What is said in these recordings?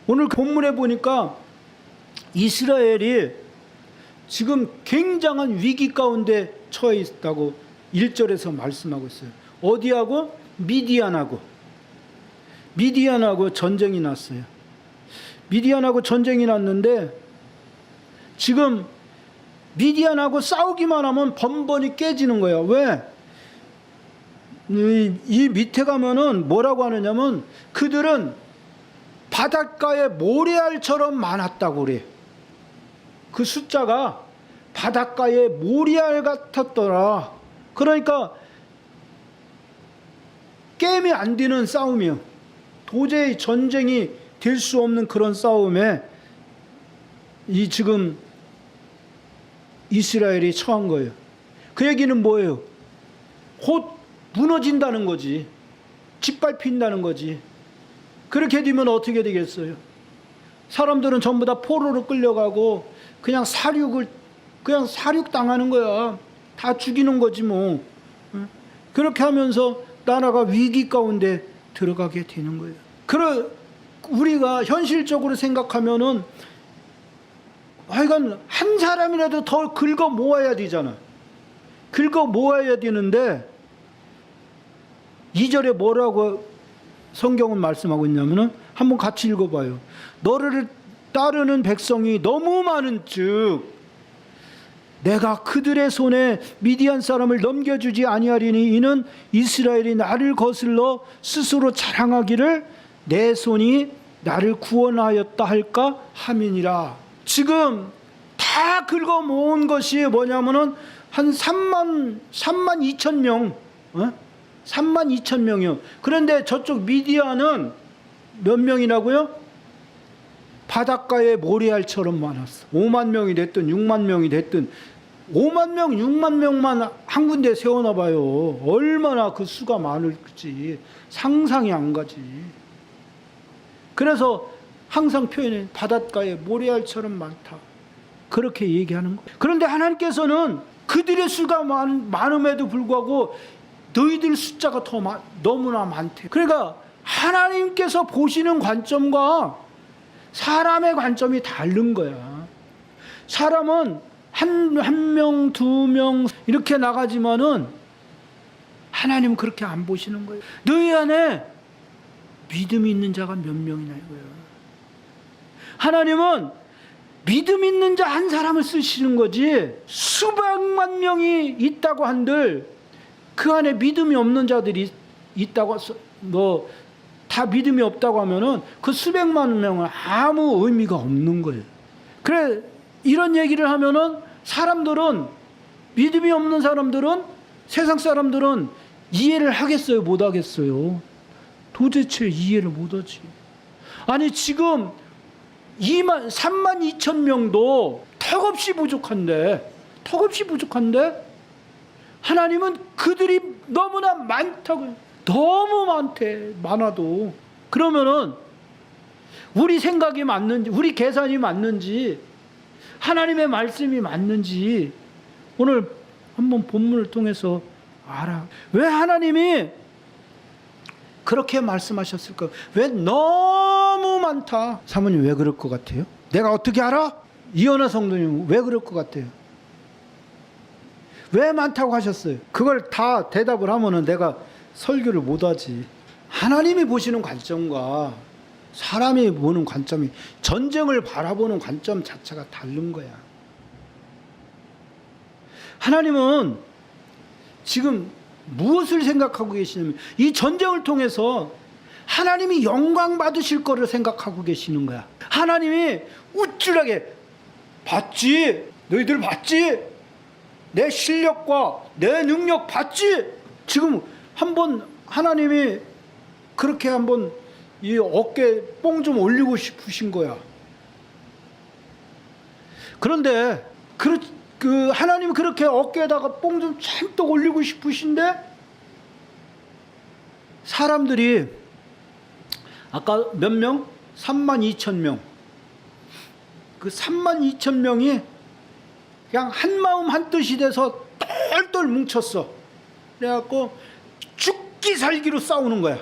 오늘 본문에 보니까 이스라엘이 지금 굉장한 위기 가운데 처해 있다고 1절에서 말씀하고 있어요. 어디하고? 미디안하고 전쟁이 났어요. 미디안하고 전쟁이 났는데 지금 미디안하고 싸우기만 하면 번번이 깨지는 거예요. 왜? 이 밑에 가면은 뭐라고 하느냐면 그들은 바닷가에 모래알처럼 많았다고 그래. 그 숫자가 바닷가에 모래알 같았더라. 그러니까 게임이 안 되는 싸움이요. 도저히 전쟁이 될 수 없는 그런 싸움에 이 지금 이스라엘이 처한 거예요. 그 얘기는 뭐예요? 곧 무너진다는 거지. 짓밟힌다는 거지. 그렇게 되면 어떻게 되겠어요? 사람들은 전부 다 포로로 끌려가고 그냥 사륙 당하는 거야. 다 죽이는 거지 뭐. 그렇게 하면서 나라가 위기 가운데 들어가게 되는 거예요. 우리가 현실적으로 생각하면은 하여간 한 사람이라도 더 긁어 모아야 되잖아. 긁어 모아야 되는데 2절에 뭐라고 성경은 말씀하고 있냐면은 한번 같이 읽어봐요. 너를 따르는 백성이 너무 많은즉 내가 그들의 손에 미디안 사람을 넘겨주지 아니하리니 이는 이스라엘이 나를 거슬러 스스로 자랑하기를 내 손이 나를 구원하였다 할까 함이니라. 지금 다 긁어 모은 것이 뭐냐면은 한 3만 2천 명, 3만 2천 명이요. 그런데 저쪽 미디안은 몇 명이라고요? 바닷가에 모래알처럼 많았어. 5만 명이 됐든 6만 명이 됐든 5만 명, 6만 명만 한 군데 세워놔봐요. 얼마나 그 수가 많을지 상상이 안 가지. 그래서 항상 표현해 바닷가에 모래알처럼 많다. 그렇게 얘기하는 거예요. 그런데 하나님께서는 그들의 수가 많음에도 불구하고 너희들 숫자가 너무나 많대. 그러니까 하나님께서 보시는 관점과 사람의 관점이 다른 거야. 사람은 한 명, 2명 이렇게 나가지만은 하나님은 그렇게 안 보시는 거예요. 너희 안에 믿음이 있는 자가 몇 명이나 이거야. 하나님은 믿음 있는 자 한 사람을 쓰시는 거지 수백만 명이 있다고 한들 그 안에 믿음이 없는 자들이 있다고 다 믿음이 없다고 하면은 그 수백만 명은 아무 의미가 없는 거예요. 그래 이런 얘기를 하면은 사람들은 믿음이 없는 사람들은 세상 사람들은 이해를 하겠어요? 못 하겠어요? 도대체 이해를 못 하지. 아니 지금 3만 2천 명도 턱없이 부족한데 하나님은 그들이 너무나 많다고. 너무 많아도 그러면은 우리 생각이 맞는지 우리 계산이 맞는지 하나님의 말씀이 맞는지 오늘 한번 본문을 통해서 알아. 왜 하나님이 그렇게 말씀하셨을까? 왜 너무 많다? 사모님 왜 그럴 것 같아요? 내가 어떻게 알아? 이현아 성도님 왜 그럴 것 같아요? 왜 많다고 하셨어요? 그걸 다 대답을 하면은 내가 설교를 못하지. 하나님이 보시는 관점과 사람이 보는 관점이 전쟁을 바라보는 관점 자체가 다른 거야. 하나님은 지금 무엇을 생각하고 계시냐면 이 전쟁을 통해서 하나님이 영광 받으실 거를 생각하고 계시는 거야. 하나님이 우쭐하게 봤지? 너희들 봤지? 내 실력과 내 능력 봤지? 지금 한번 하나님이 그렇게 한번 이 어깨 뽕 좀 올리고 싶으신 거야. 그런데 그 하나님이 그렇게 어깨에다가 뽕 좀 잔뜩 올리고 싶으신데 사람들이 아까 몇 명? 3만 2천 명. 그 3만 2천 명이 그냥 한 마음 한 뜻이 돼서 똘똘 뭉쳤어. 그래갖고 죽기 살기로 싸우는 거야.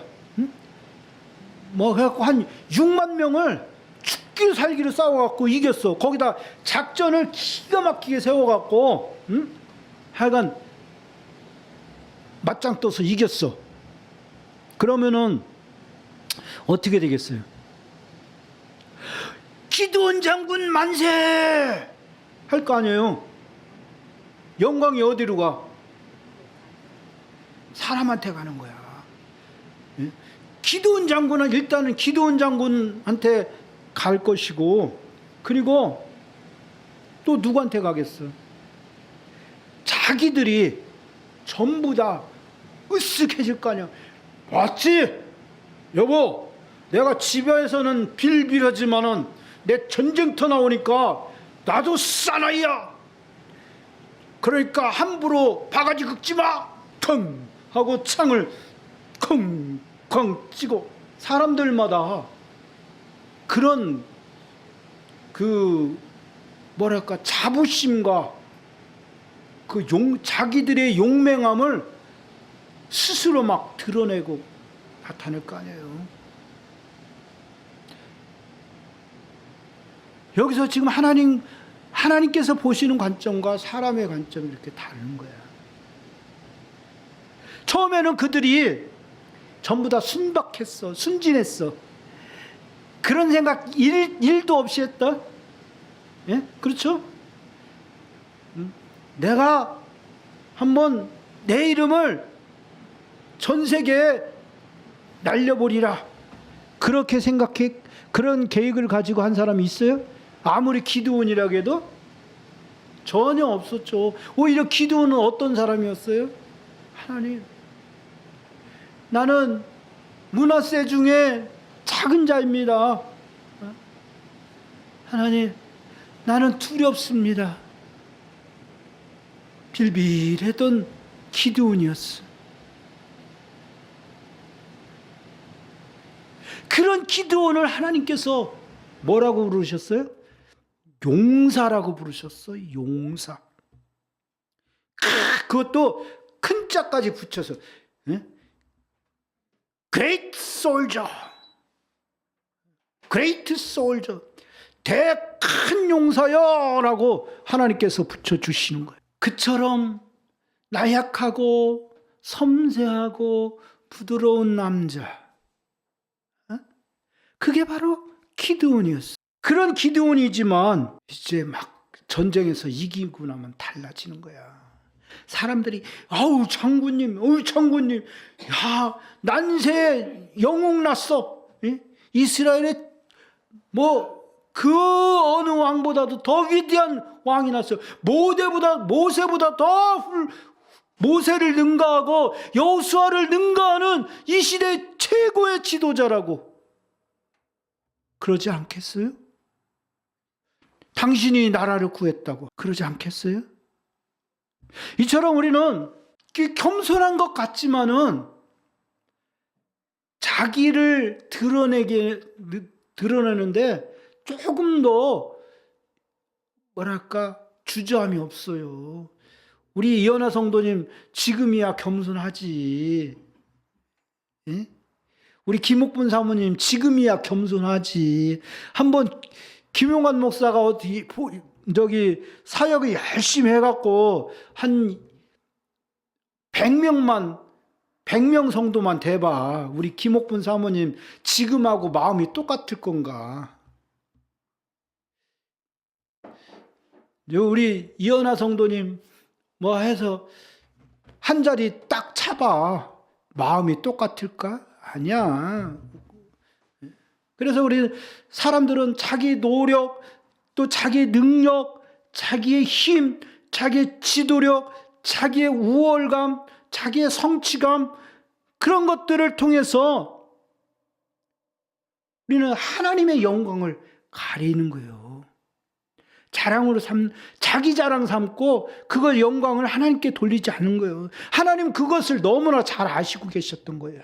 뭐 해갖고 한 6만 명을 죽기로 살기로 싸워갖고 이겼어. 거기다 작전을 기가 막히게 세워갖고, 응? 하여간 맞짱 떠서 이겼어. 그러면은 어떻게 되겠어요? 기드온 장군 만세! 할 거 아니에요. 영광이 어디로 가? 사람한테 가는 거야. 예? 기드온 장군은 일단은 기드온 장군한테 갈 것이고, 그리고 또 누구한테 가겠어? 자기들이 전부 다 으쓱해질 거 아니야. 봤지? 여보, 내가 집에서는 빌빌하지만은 내 전쟁터 나오니까 나도 사나이야. 그러니까 함부로 바가지 긁지 마. 텅 하고 창을 쿵쾅 치고, 사람들마다 그런 뭐랄까 자부심과 자기들의 용맹함을 스스로 막 드러내고 나타낼 거 아니에요. 여기서 지금 하나님께서 보시는 관점과 사람의 관점이 이렇게 다른 거야. 처음에는 그들이 전부 다 순박했어, 순진했어. 그런 생각 일도 없이 했다. 예? 그렇죠? 내가 한번 내 이름을 전 세계에 날려버리라. 그렇게 생각해, 그런 계획을 가지고 한 사람이 있어요? 아무리 기드온이라고 해도 전혀 없었죠. 오히려 기드온은 어떤 사람이었어요? 하나님, 나는 므낫세 중에 작은 자입니다. 하나님, 나는 두렵습니다. 빌빌했던 기드온이었어. 그런 기드온을 하나님께서 뭐라고 부르셨어요? 용사라고 부르셨어. 용사. 그것도 큰 자까지 붙여서, 예? Great soldier, Great soldier, 대큰 용사여라고 하나님께서 붙여주시는 거예요. 그처럼 나약하고 섬세하고 부드러운 남자, 그게 바로 기드온이었어. 그런 기드온이지만 이제 막 전쟁에서 이기고 나면 달라지는 거야. 사람들이 아우 장군님, 야 난세 영웅 났어. 예? 이스라엘에 뭐 그 어느 왕보다도 더 위대한 왕이 났어. 모세보다 더 모세를 능가하고 여호수아를 능가하는 이 시대 최고의 지도자라고. 그러지 않겠어요? 당신이 나라를 구했다고 그러지 않겠어요? 이처럼 우리는 겸손한 것 같지만은 자기를 드러내는데 조금 더 뭐랄까 주저함이 없어요. 우리 이현아 성도님 지금이야 겸손하지. 예? 우리 김옥분 사모님 지금이야 겸손하지. 한번 김용환 목사가 사역을 열심히 해갖고 한 100명 성도만 대봐. 우리 김옥분 사모님 지금하고 마음이 똑같을 건가? 우리 이현아 성도님 뭐 해서 한 자리 딱 차봐. 마음이 똑같을까? 아니야. 그래서 우리 사람들은 자기 노력, 또 자기 능력, 자기의 힘, 자기의 지도력, 자기의 우월감, 자기의 성취감, 그런 것들을 통해서 우리는 하나님의 영광을 가리는 거예요. 자기 자랑 삼고 그걸 영광을 하나님께 돌리지 않는 거예요. 하나님 그것을 너무나 잘 아시고 계셨던 거예요.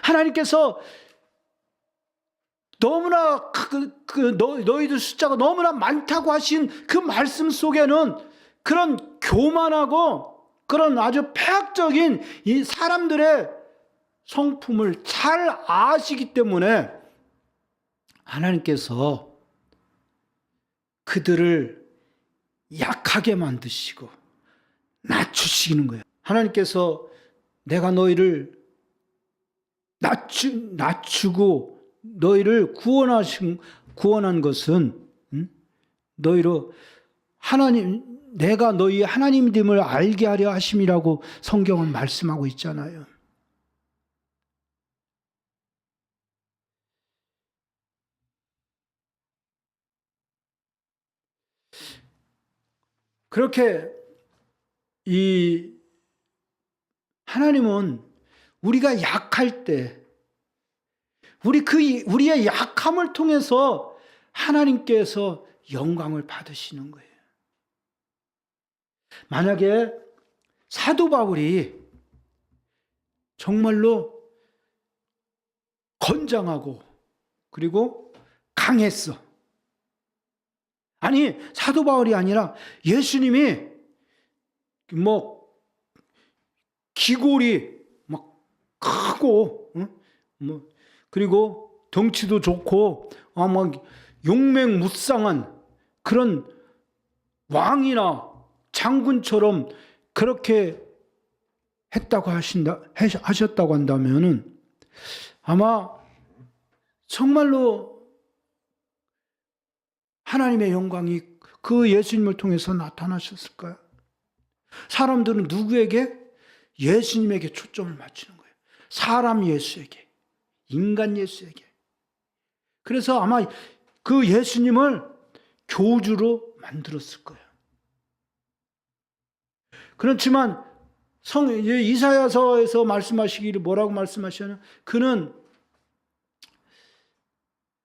하나님께서 너무나 너희들 숫자가 너무나 많다고 하신 그 말씀 속에는 그런 교만하고 그런 아주 폐악적인 이 사람들의 성품을 잘 아시기 때문에 하나님께서 그들을 약하게 만드시고 낮추시는 거예요. 하나님께서 내가 너희를 낮추고 너희를 구원한 것은 너희로 내가 너희 하나님임을 알게 하려 하심이라고 성경은 말씀하고 있잖아요. 그렇게 이 하나님은 우리가 약할 때 우리의 약함을 통해서 하나님께서 영광을 받으시는 거예요. 만약에 사도 바울이 정말로 건장하고 그리고 강했어. 아니, 사도 바울이 아니라 예수님이 뭐 기골이 막 크고 그리고 덩치도 좋고 막 용맹무쌍한 그런 왕이나 장군처럼 그렇게 했다고 하셨다고 한다면은 아마 정말로 하나님의 영광이 그 예수님을 통해서 나타나셨을까요? 사람들은 누구에게? 예수님에게 초점을 맞추는 거예요. 사람 예수에게, 인간 예수에게. 그래서 아마 그 예수님을 교주로 만들었을 거예요. 그렇지만 이사야서에서 말씀하시기를 뭐라고 말씀하시냐면 그는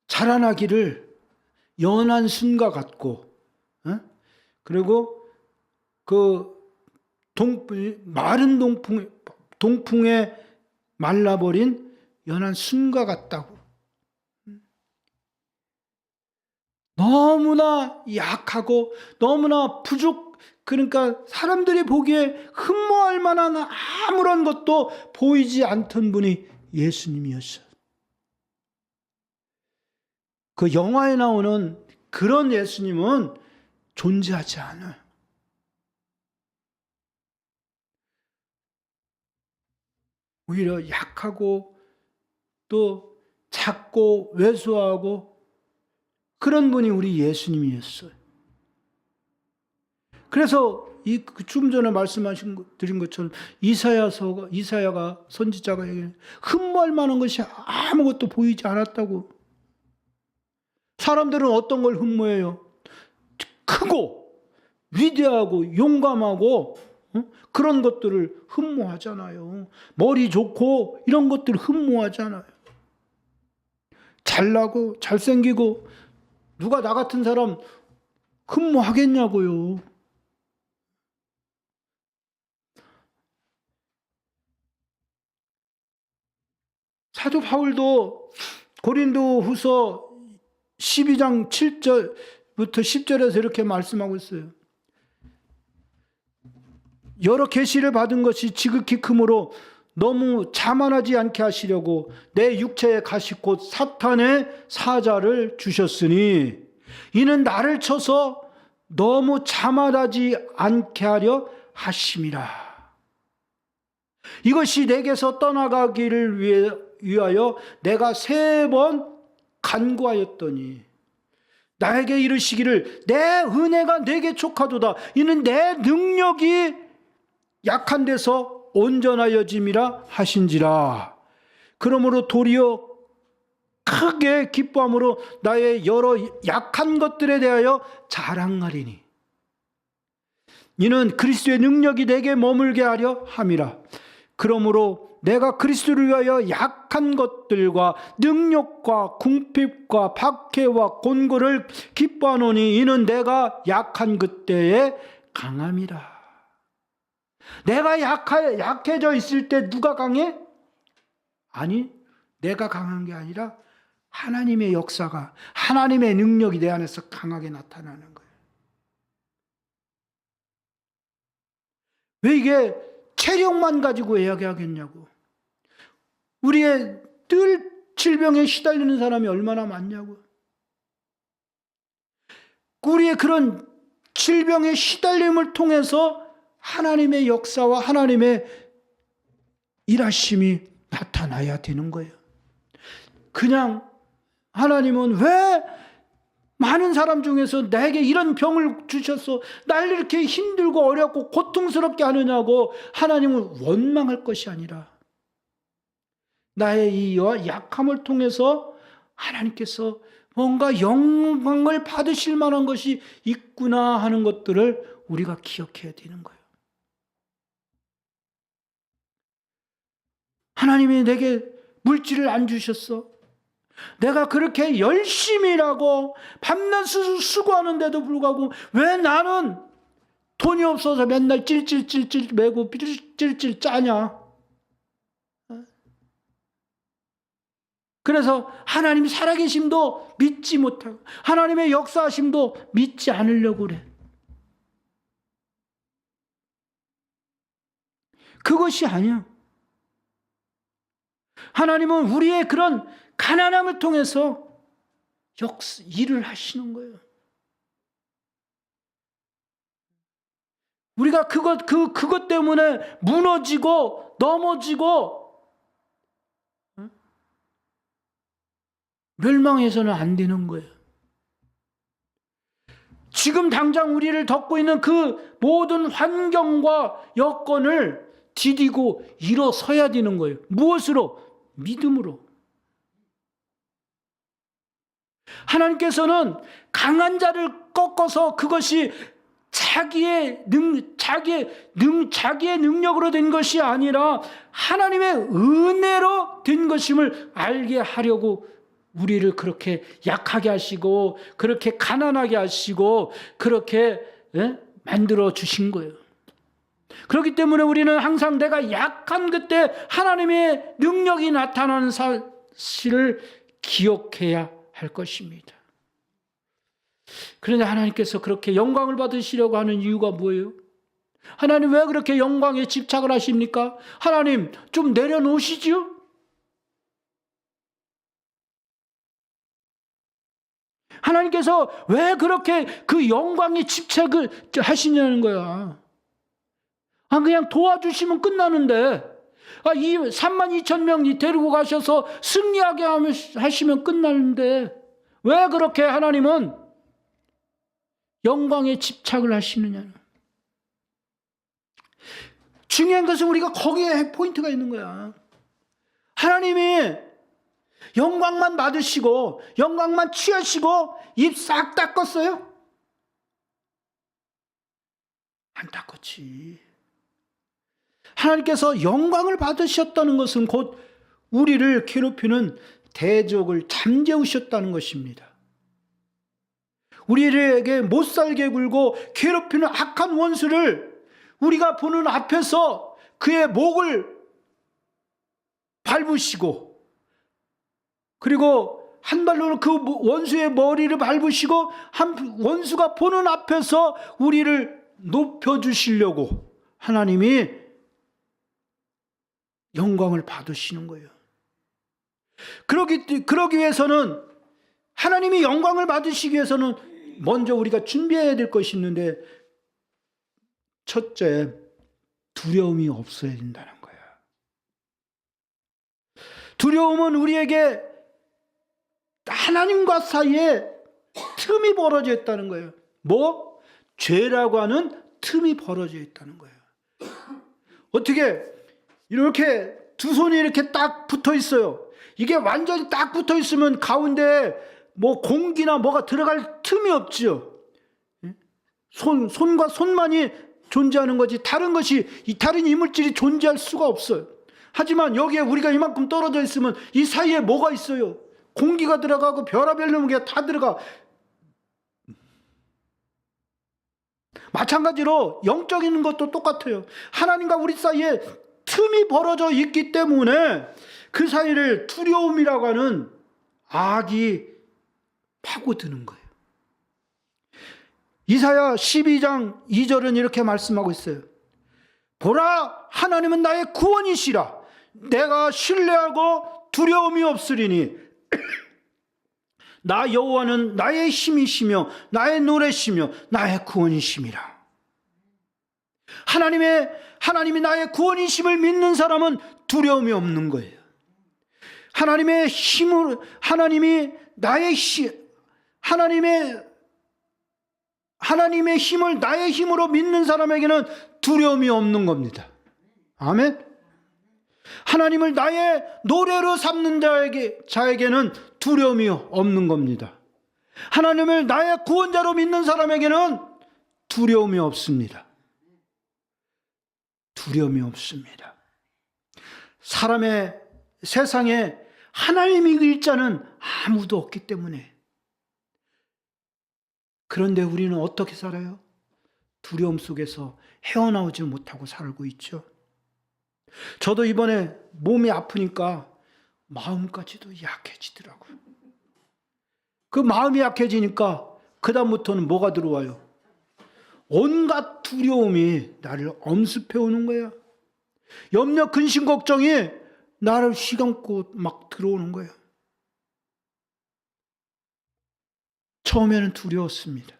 자라나기를 연한 순과 같고 그리고 그 마른 동풍에 말라버린 연한 순과 같다고. 너무나 약하고 너무나 그러니까 사람들이 보기에 흠모할 만한 아무런 것도 보이지 않던 분이 예수님이었어요. 그 영화에 나오는 그런 예수님은 존재하지 않아요. 오히려 약하고 또 작고 왜소하고 그런 분이 우리 예수님이었어요. 그래서 좀 전에 드린 것처럼 이사야가 선지자가 얘기해 흠모할 만한 것이 아무것도 보이지 않았다고. 사람들은 어떤 걸 흠모해요? 크고 위대하고 용감하고 그런 것들을 흠모하잖아요. 머리 좋고 이런 것들을 흠모하잖아요. 잘나고 잘생기고 누가 나 같은 사람 흠모하겠냐고요. 사도 바울도 고린도후서 12장 7절부터 10절에서 이렇게 말씀하고 있어요. 여러 계시를 받은 것이 지극히 크므로 너무 자만하지 않게 하시려고 내 육체의 가시 곧 사탄의 사자를 주셨으니 이는 나를 쳐서 너무 자만하지 않게 하려 하심이라. 이것이 내게서 떠나가기를 위하여 내가 3번 간구하였더니 나에게 이르시기를 내 은혜가 내게 족하도다. 이는 내 능력이 약한 데서 온전하여짐이라 하신지라. 그러므로 도리어 크게 기뻐함으로 나의 여러 약한 것들에 대하여 자랑하리니 이는 그리스도의 능력이 내게 머물게 하려 함이라. 그러므로 내가 그리스도를 위하여 약한 것들과 능력과 궁핍과 박해와 곤고를 기뻐하노니 이는 내가 약한 그때에 강함이라. 내가 약해져 있을 때 누가 강해? 아니, 내가 강한 게 아니라 하나님의 역사가, 하나님의 능력이 내 안에서 강하게 나타나는 거예요. 왜 이게 체력만 가지고 이야기하겠냐고. 우리의 늘 질병에 시달리는 사람이 얼마나 많냐고. 우리의 그런 질병의 시달림을 통해서 하나님의 역사와 하나님의 일하심이 나타나야 되는 거예요. 그냥 하나님은 왜 많은 사람 중에서 내게 이런 병을 주셔서 날 이렇게 힘들고 어렵고 고통스럽게 하느냐고 하나님은 원망할 것이 아니라 나의 이 약함을 통해서 하나님께서 뭔가 영광을 받으실 만한 것이 있구나 하는 것들을 우리가 기억해야 되는 거예요. 하나님이 내게 물질을 안 주셨어. 내가 그렇게 열심히 일하고 밤낮 수고하는데도 불구하고 왜 나는 돈이 없어서 맨날 찔찔찔찔 매고 찔찔 짜냐? 그래서 하나님 살아계심도 믿지 못하고 하나님의 역사하심도 믿지 않으려고 그래. 그것이 아니야. 하나님은 우리의 그런 가난함을 통해서 일을 하시는 거예요. 우리가 그것 때문에 무너지고 넘어지고 멸망해서는 안 되는 거예요. 지금 당장 우리를 덮고 있는 그 모든 환경과 여건을 디디고 일어서야 되는 거예요. 무엇으로? 믿음으로. 하나님께서는 강한 자를 꺾어서 그것이 자기의 능력으로 된 것이 아니라 하나님의 은혜로 된 것임을 알게 하려고 우리를 그렇게 약하게 하시고 그렇게 가난하게 하시고 그렇게 만들어 주신 거예요. 그렇기 때문에 우리는 항상 내가 약한 그때 하나님의 능력이 나타나는 사실을 기억해야 할 것입니다. 그런데 하나님께서 그렇게 영광을 받으시려고 하는 이유가 뭐예요? 하나님 왜 그렇게 영광에 집착을 하십니까? 하나님 좀 내려놓으시지요? 하나님께서 왜 그렇게 그 영광에 집착을 하시냐는 거야. 그냥 도와주시면 끝나는데, 이 32,000명 데리고 가셔서 승리하게 하시면 끝나는데, 왜 그렇게 하나님은 영광에 집착을 하시느냐. 중요한 것은 우리가 거기에 포인트가 있는 거야. 하나님이 영광만 받으시고 영광만 취하시고 입 싹 닦았어요? 안 닦았지. 하나님께서 영광을 받으셨다는 것은 곧 우리를 괴롭히는 대적을 잠재우셨다는 것입니다. 우리에게 못살게 굴고 괴롭히는 악한 원수를 우리가 보는 앞에서 그의 목을 밟으시고 그리고 한 발로는 그 원수의 머리를 밟으시고 원수가 보는 앞에서 우리를 높여주시려고 하나님이 영광을 받으시는 거예요. 그러기 위해서는 하나님이 영광을 받으시기 위해서는 먼저 우리가 준비해야 될 것이 있는데 첫째, 두려움이 없어야 된다는 거야. 두려움은 우리에게 하나님과 사이에 틈이 벌어져 있다는 거예요. 뭐? 죄라고 하는 틈이 벌어져 있다는 거예요. 어떻게 이렇게 두 손이 이렇게 딱 붙어 있어요. 이게 완전히 딱 붙어 있으면 가운데 뭐 공기나 뭐가 들어갈 틈이 없지요. 손과 손만이 존재하는 거지 다른 이물질이 존재할 수가 없어요. 하지만 여기에 우리가 이만큼 떨어져 있으면 이 사이에 뭐가 있어요? 공기가 들어가고 별의별 놈이 다 들어가. 마찬가지로 영적인 것도 똑같아요. 하나님과 우리 사이에 틈이 벌어져 있기 때문에 그 사이를 두려움이라고 하는 악이 파고드는 거예요. 이사야 12장 2절은 이렇게 말씀하고 있어요. 보라, 하나님은 나의 구원이시라. 내가 신뢰하고 두려움이 없으리니 나 여호와는 나의 힘이시며 나의 노래시며 나의 구원이심이라. 하나님이 나의 구원이심을 믿는 사람은 두려움이 없는 거예요. 하나님의 힘으로, 하나님의 힘을 나의 힘으로 믿는 사람에게는 두려움이 없는 겁니다. 아멘. 하나님을 나의 노래로 삼는 자에게는 두려움이 없는 겁니다. 하나님을 나의 구원자로 믿는 사람에게는 두려움이 없습니다. 두려움이 없습니다. 세상에 하나님이 이길 자는 아무도 없기 때문에. 그런데 우리는 어떻게 살아요? 두려움 속에서 헤어나오지 못하고 살고 있죠. 저도 이번에 몸이 아프니까 마음까지도 약해지더라고요. 그 마음이 약해지니까 그다음부터는 뭐가 들어와요? 온갖 두려움이 나를 엄습해 오는 거야. 염려, 근심, 걱정이 나를 휘감고 막 들어오는 거예요. 처음에는 두려웠습니다.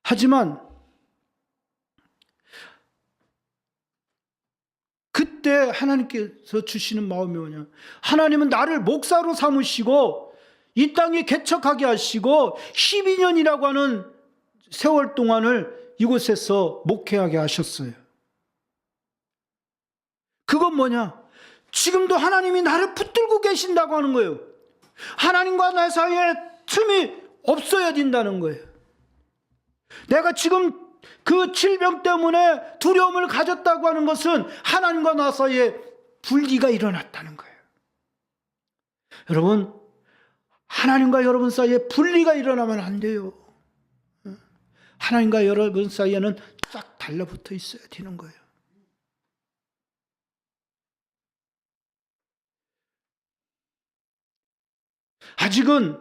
하지만 그때 하나님께서 주시는 마음이 뭐냐? 하나님은 나를 목사로 삼으시고 이 땅에 개척하게 하시고 12년이라고 하는 세월 동안을 이곳에서 목회하게 하셨어요. 그건 뭐냐? 지금도 하나님이 나를 붙들고 계신다고 하는 거예요. 하나님과 나 사이에 틈이 없어야 된다는 거예요. 내가 지금 그 질병 때문에 두려움을 가졌다고 하는 것은 하나님과 나 사이에 분리가 일어났다는 거예요. 여러분, 하나님과 여러분 사이에 분리가 일어나면 안 돼요. 하나님과 여러분 사이에는 쫙 달라붙어 있어야 되는 거예요. 아직은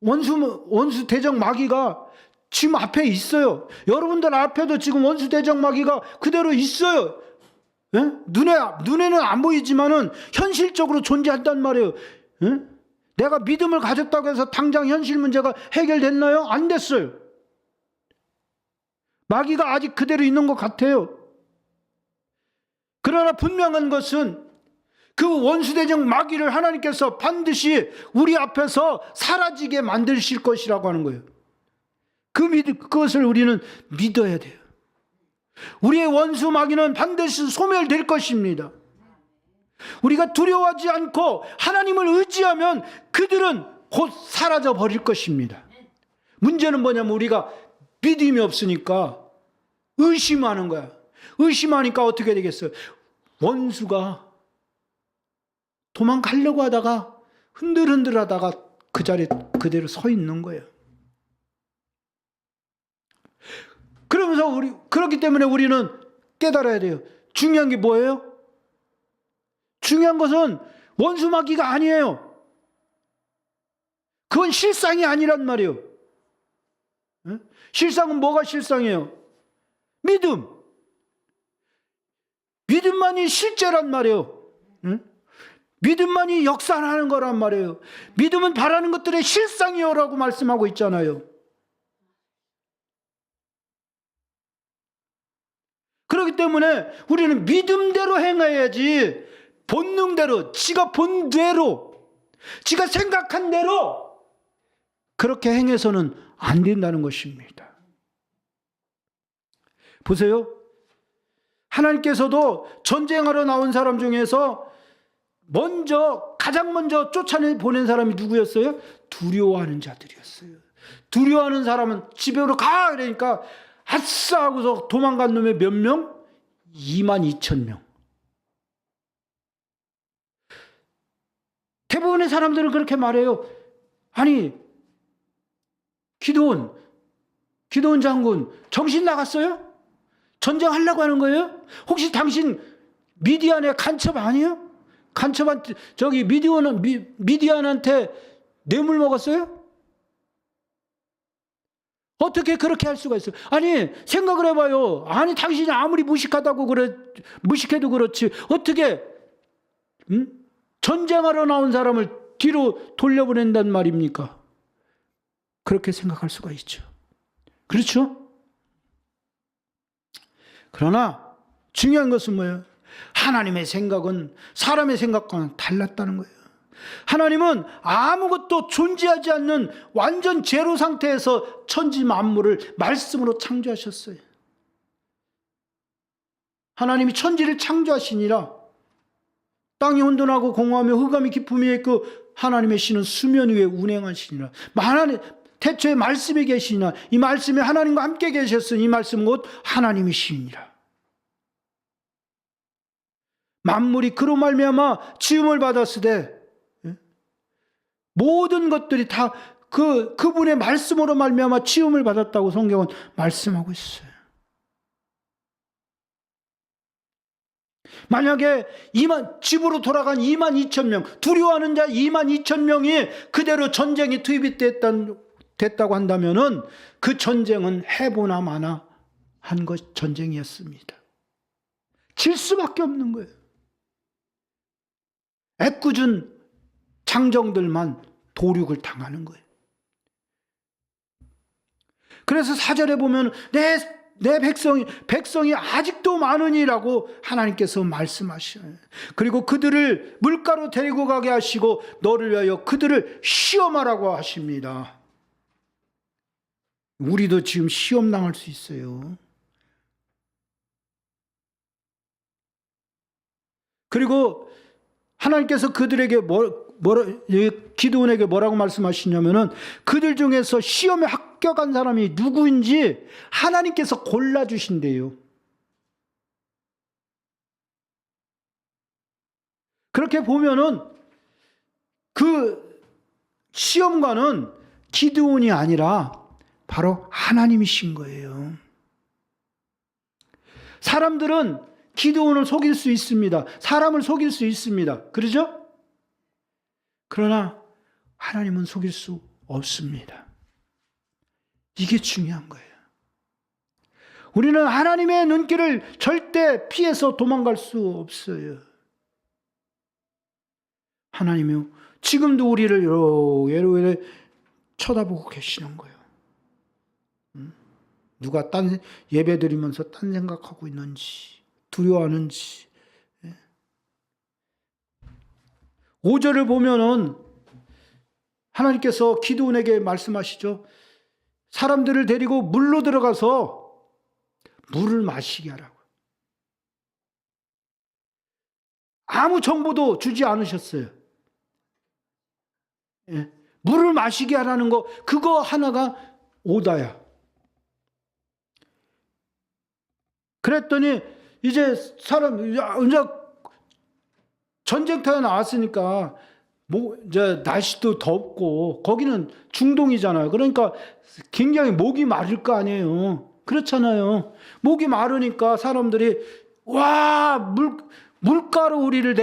원수 대적 마귀가 지금 앞에 있어요. 여러분들 앞에도 지금 원수 대적 마귀가 그대로 있어요. 예? 눈에는 안 보이지만은 현실적으로 존재한단 말이에요. 예? 내가 믿음을 가졌다고 해서 당장 현실 문제가 해결됐나요? 안 됐어요. 마귀가 아직 그대로 있는 것 같아요. 그러나 분명한 것은 그 원수대적 마귀를 하나님께서 반드시 우리 앞에서 사라지게 만드실 것이라고 하는 거예요. 그것을 우리는 믿어야 돼요. 우리의 원수 마귀는 반드시 소멸될 것입니다. 우리가 두려워하지 않고 하나님을 의지하면 그들은 곧 사라져 버릴 것입니다. 문제는 뭐냐면 우리가 믿음이 없으니까 의심하는 거야. 의심하니까 어떻게 되겠어요? 원수가 도망가려고 하다가 흔들흔들 하다가 그 자리에 그대로 서 있는 거예요. 그러면서 그렇기 때문에 우리는 깨달아야 돼요. 중요한 게 뭐예요? 중요한 것은 원수 마귀가 아니에요. 그건 실상이 아니란 말이에요. 실상은 뭐가 실상이에요? 믿음. 믿음만이 실제란 말이에요. 믿음만이 역사하는 거란 말이에요. 믿음은 바라는 것들의 실상이요라고 말씀하고 있잖아요. 그렇기 때문에 우리는 믿음대로 행해야지 본능대로, 지가 본 대로, 지가 생각한 대로 그렇게 행해서는 안 된다는 것입니다. 보세요. 하나님께서도 전쟁하러 나온 사람 중에서 가장 먼저 쫓아내 보낸 사람이 누구였어요? 두려워하는 자들이었어요. 두려워하는 사람은 집으로 가! 그러니까 아싸 하고서 도망간 놈이 몇 명? 22,000명. 대부분의 사람들은 그렇게 말해요. 아니, 기드온 장군 정신 나갔어요? 전쟁하려고 하는 거예요? 혹시 당신 미디안의 간첩 아니에요? 간첩한테 미디안한테 뇌물 먹었어요? 어떻게 그렇게 할 수가 있어요? 아니, 생각을 해봐요. 아니, 당신이 아무리 무식해도 그렇지. 어떻게, 전쟁하러 나온 사람을 뒤로 돌려보낸단 말입니까? 그렇게 생각할 수가 있죠. 그렇죠? 그러나 중요한 것은 뭐예요? 하나님의 생각은 사람의 생각과는 달랐다는 거예요. 하나님은 아무것도 존재하지 않는 완전 제로 상태에서 천지 만물을 말씀으로 창조하셨어요. 하나님이 천지를 창조하시니라. 땅이 혼돈하고 공허하며 흑암이 깊음이 있고 하나님의 신은 수면 위에 운행하시니라. 태초에 말씀이 계시니라. 이 말씀이 하나님과 함께 계셨으니 이 말씀은 곧 하나님이시니라. 만물이 그로 말미암아 지음을 받았으되 모든 것들이 다 그분의 말씀으로 말미암아 지음을 받았다고 성경은 말씀하고 있어요. 만약에 집으로 돌아간 2만 2천 명, 두려워하는 자 2만 2천 명이 그대로 전쟁이 투입이 됐다고 한다면은 그 전쟁은 해보나 마나 한 것 전쟁이었습니다. 질 수밖에 없는 거예요. 애꿎은 장정들만 도륙을 당하는 거예요. 그래서 4절에 보면 내 백성이 아직도 많으니라고 하나님께서 말씀하셔요. 그리고 그들을 물가로 데리고 가게 하시고 너를 위하여 그들을 시험하라고 하십니다. 우리도 지금 시험 당할 수 있어요. 그리고 하나님께서 그들에게 기드온에게 뭐라고 말씀하시냐면은 그들 중에서 시험에 합격한 사람이 누구인지 하나님께서 골라주신대요. 그렇게 보면은 그 시험관은 기드온이 아니라 바로 하나님이신 거예요. 사람들은 기드온을 속일 수 있습니다. 사람을 속일 수 있습니다. 그러죠? 그러나 하나님은 속일 수 없습니다. 이게 중요한 거예요. 우리는 하나님의 눈길을 절대 피해서 도망갈 수 없어요. 하나님이 지금도 우리를 여러 쳐다보고 계시는 거예요. 누가 딴 예배 드리면서 딴 생각하고 있는지, 두려워하는지. 5절을 보면은 하나님께서 기드온에게 말씀하시죠. 사람들을 데리고 물로 들어가서 물을 마시게 하라고. 아무 정보도 주지 않으셨어요. 물을 마시게 하라는 거, 그거 하나가 오다야. 그랬더니 이제 이제 전쟁터에 나왔으니까 이제 날씨도 덥고 거기는 중동이잖아요. 그러니까 굉장히 목이 마를 거 아니에요. 그렇잖아요. 목이 마르니까 사람들이 와, 물가로 우리를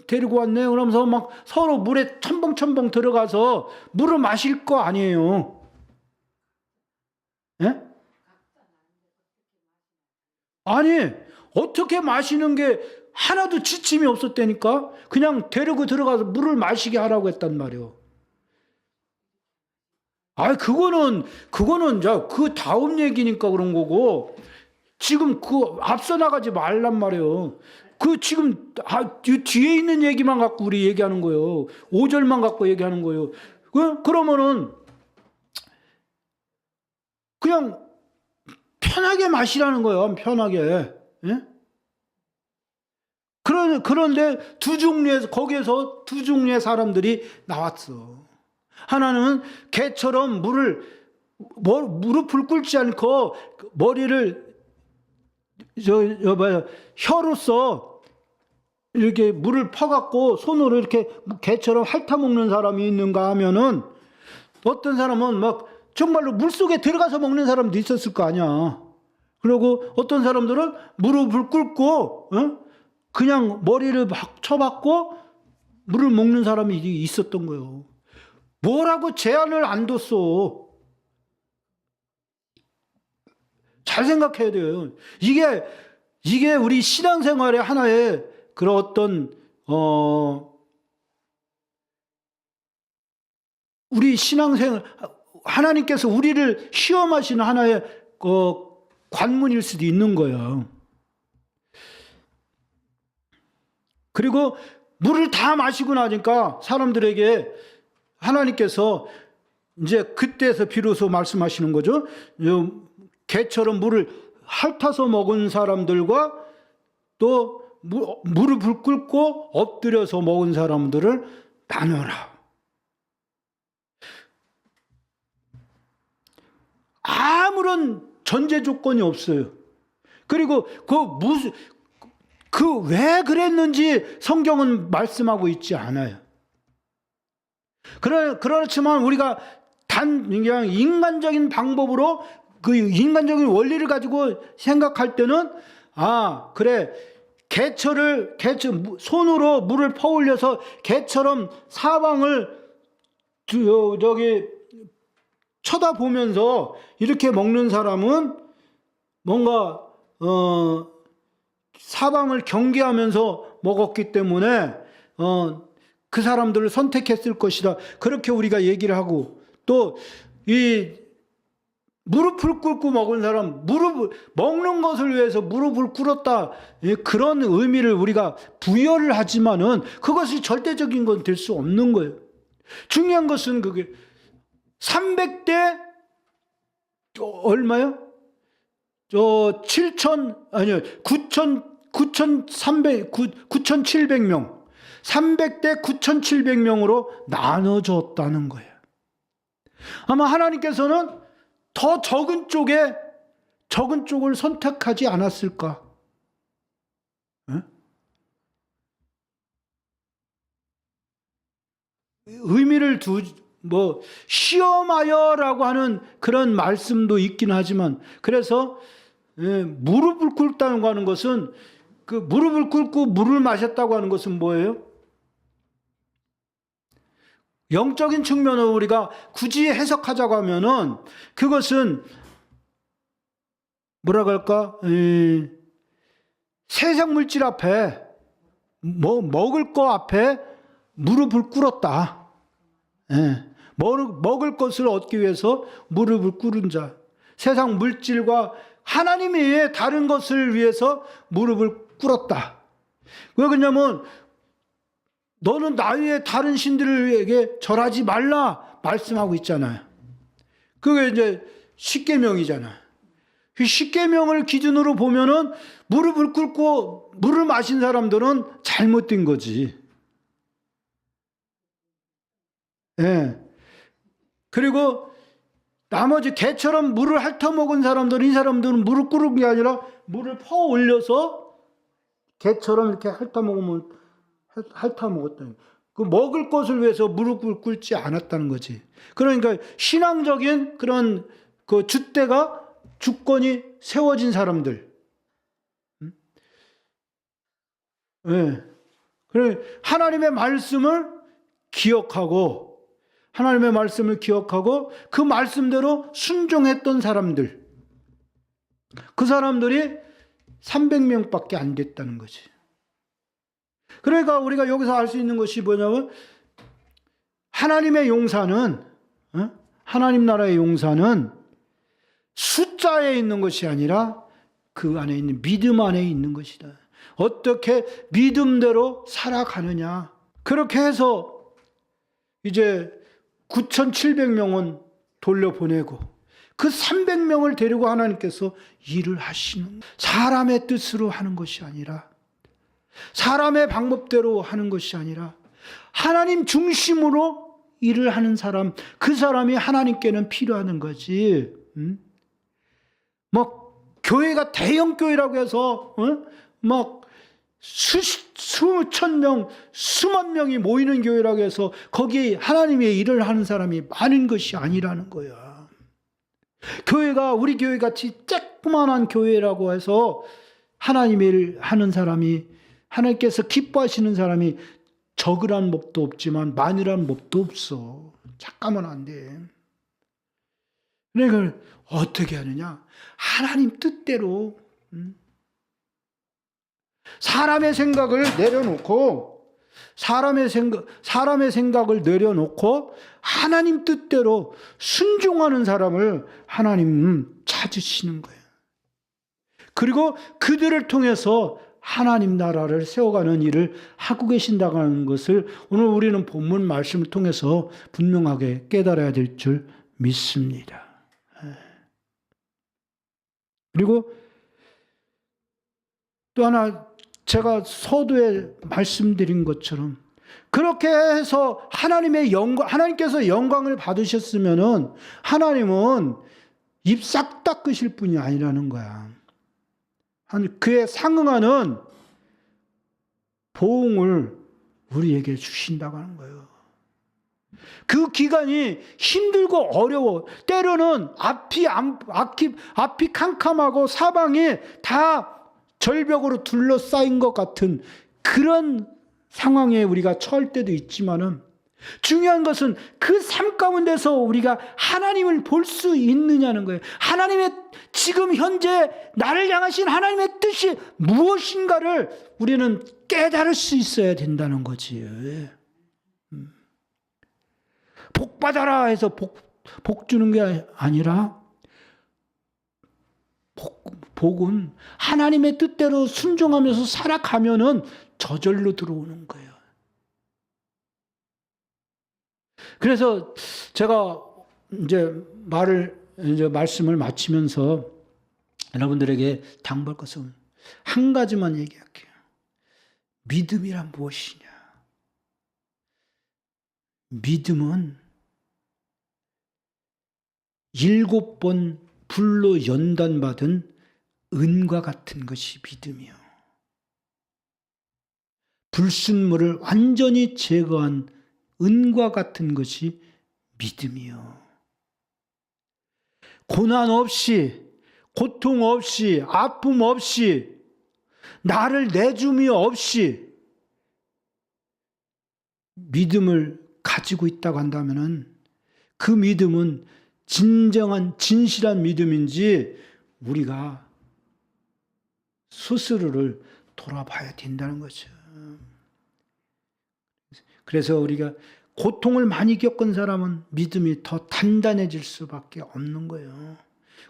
데리고 왔네. 그러면서 막 서로 물에 첨벙첨벙 들어가서 물을 마실 거 아니에요. 예? 아니, 어떻게 마시는 게 하나도 지침이 없었다니까? 그냥 데리고 들어가서 물을 마시게 하라고 했단 말이에요. 그거는 그 다음 얘기니까 그런 거고, 지금 앞서 나가지 말란 말이에요. 지금 뒤에 있는 얘기만 갖고 우리 얘기하는 거예요. 5절만 갖고 얘기하는 거예요. 그러면은 그냥 편하게 마시라는 거예요. 편하게. 예? 그런데 거기에서 두 종류의 사람들이 나왔어. 하나는 개처럼 무릎을 꿇지 않고 머리를 혀로서 이렇게 물을 퍼갖고 손으로 이렇게 개처럼 핥아먹는 사람이 있는가 하면은 어떤 사람은 막 정말로 물속에 들어가서 먹는 사람도 있었을 거 아니야. 그리고 어떤 사람들은 무릎을 꿇고 그냥 머리를 막 쳐박고 물을 먹는 사람이 있었던 거예요. 뭐라고 제한을 안 뒀어. 잘 생각해야 돼요. 이게 우리 신앙생활의 하나의 그런 어떤 우리 신앙생활, 하나님께서 우리를 시험하시는 하나의 관문일 수도 있는 거예요. 그리고 물을 다 마시고 나니까 사람들에게 하나님께서 이제 그때서 비로소 말씀하시는 거죠. 개처럼 물을 핥아서 먹은 사람들과 또 무릎을 꿇고 엎드려서 먹은 사람들을 나눠라. 아무런 전제 조건이 없어요. 그리고 왜 그랬는지 성경은 말씀하고 있지 않아요. 그렇지만 우리가 그냥 인간적인 방법으로 그 인간적인 원리를 가지고 생각할 때는 그래, 손으로 물을 퍼올려서 개처럼 사방을 쳐다보면서 이렇게 먹는 사람은 뭔가 사방을 경계하면서 먹었기 때문에 그 사람들을 선택했을 것이다. 그렇게 우리가 얘기를 하고, 또 이 무릎을 꿇고 먹은 사람, 먹는 것을 위해서 무릎을 꿇었다, 그런 의미를 우리가 부여를 하지만은 그것이 절대적인 건 될 수 없는 거예요. 중요한 것은 그게 300대 얼마요? 9,700명. 300대 9,700명으로 나눠졌다는 거예요. 아마 하나님께서는 더 적은 쪽을 선택하지 않았을까? 네? 의미를 시험하여라고 하는 그런 말씀도 있긴 하지만, 그래서 무릎을 꿇다고 하는 것은, 그 무릎을 꿇고 물을 마셨다고 하는 것은 뭐예요? 영적인 측면으로 우리가 굳이 해석하자고 하면은 그것은 뭐라고 할까? 세상 물질 앞에 먹을 거 앞에 무릎을 꿇었다. 먹을 것을 얻기 위해서 무릎을 꿇은 자. 세상 물질과 하나님이 다른 것을 위해서 무릎을 꿇었다. 왜 그러냐면 너는 나 위에 다른 신들에게 절하지 말라 말씀하고 있잖아요. 그게 이제 십계명이잖아요. 그 십계명을 기준으로 보면은 무릎을 꿇고 물을 마신 사람들은 잘못된 거지. 그리고 나머지 개처럼 물을 핥아먹은 사람들은, 이 사람들은 무릎 꿇은 게 아니라 물을 퍼 올려서 개처럼 이렇게 핥아먹었다는, 그 먹을 것을 위해서 무릎을 꿇지 않았다는 거지. 그러니까 신앙적인 그런 그 주권이 세워진 사람들. 그래, 하나님의 말씀을 기억하고 그 말씀대로 순종했던 사람들, 그 사람들이 300명밖에 안 됐다는 거지. 그러니까 우리가 여기서 알 수 있는 것이 뭐냐면, 하나님의 용사는, 하나님 나라의 용사는 숫자에 있는 것이 아니라 그 안에 있는 믿음 안에 있는 것이다. 어떻게 믿음대로 살아가느냐. 그렇게 해서 이제 9,700명은 돌려보내고 그 300명을 데리고 하나님께서 일을 하시는, 사람의 뜻으로 하는 것이 아니라, 사람의 방법대로 하는 것이 아니라 하나님 중심으로 일을 하는 사람, 그 사람이 하나님께는 필요한 거지. 교회가 대형 교회라고 해서 수천 명, 수만 명이 모이는 교회라고 해서 거기에 하나님의 일을 하는 사람이 많은 것이 아니라는 거야. 교회가 우리 교회 같이 쬐끄만한 교회라고 해서 하나님의 일을 하는 사람이, 하나님께서 기뻐하시는 사람이 적으란 법도 없지만 많으란 법도 없어. 착각하면 안 돼. 그러니까 어떻게 하느냐? 하나님 뜻대로 사람의 생각을 내려놓고 사람의 생각을 내려놓고 하나님 뜻대로 순종하는 사람을 하나님 찾으시는 거예요. 그리고 그들을 통해서 하나님 나라를 세워가는 일을 하고 계신다는 것을 오늘 우리는 본문 말씀을 통해서 분명하게 깨달아야 될 줄 믿습니다. 그리고 또 하나 제가 서두에 말씀드린 것처럼 그렇게 해서 하나님께서 영광을 받으셨으면은 하나님은 입 싹 닦으실 분이 아니라는 거야. 그에 상응하는 보응을 우리에게 주신다고 하는 거예요. 그 기간이 힘들고 어려워. 때로는 앞이 캄캄하고 사방이 다 절벽으로 둘러싸인 것 같은 그런 상황에 우리가 처할 때도 있지만은 중요한 것은 그 삶 가운데서 우리가 하나님을 볼 수 있느냐는 거예요. 하나님의 지금 현재 나를 향하신 하나님의 뜻이 무엇인가를 우리는 깨달을 수 있어야 된다는 거지. 복 받아라 해서 복 주는 게 아니라 복은 하나님의 뜻대로 순종하면서 살아가면은 저절로 들어오는 거예요. 그래서 제가 이제 말씀을 마치면서 여러분들에게 당부할 것은 한 가지만 얘기할게요. 믿음이란 무엇이냐? 믿음은 7번 불로 연단받은 은과 같은 것이 믿음이요. 불순물을 완전히 제거한 은과 같은 것이 믿음이요. 고난 없이, 고통 없이, 아픔 없이, 나를 내줌이 없이 믿음을 가지고 있다고 한다면은 그 믿음은 진정한 진실한 믿음인지 우리가 스스로를 돌아봐야 된다는 거죠. 그래서 우리가 고통을 많이 겪은 사람은 믿음이 더 단단해질 수밖에 없는 거예요.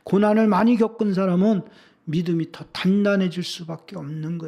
고난을 많이 겪은 사람은 믿음이 더 단단해질 수밖에 없는 거예요.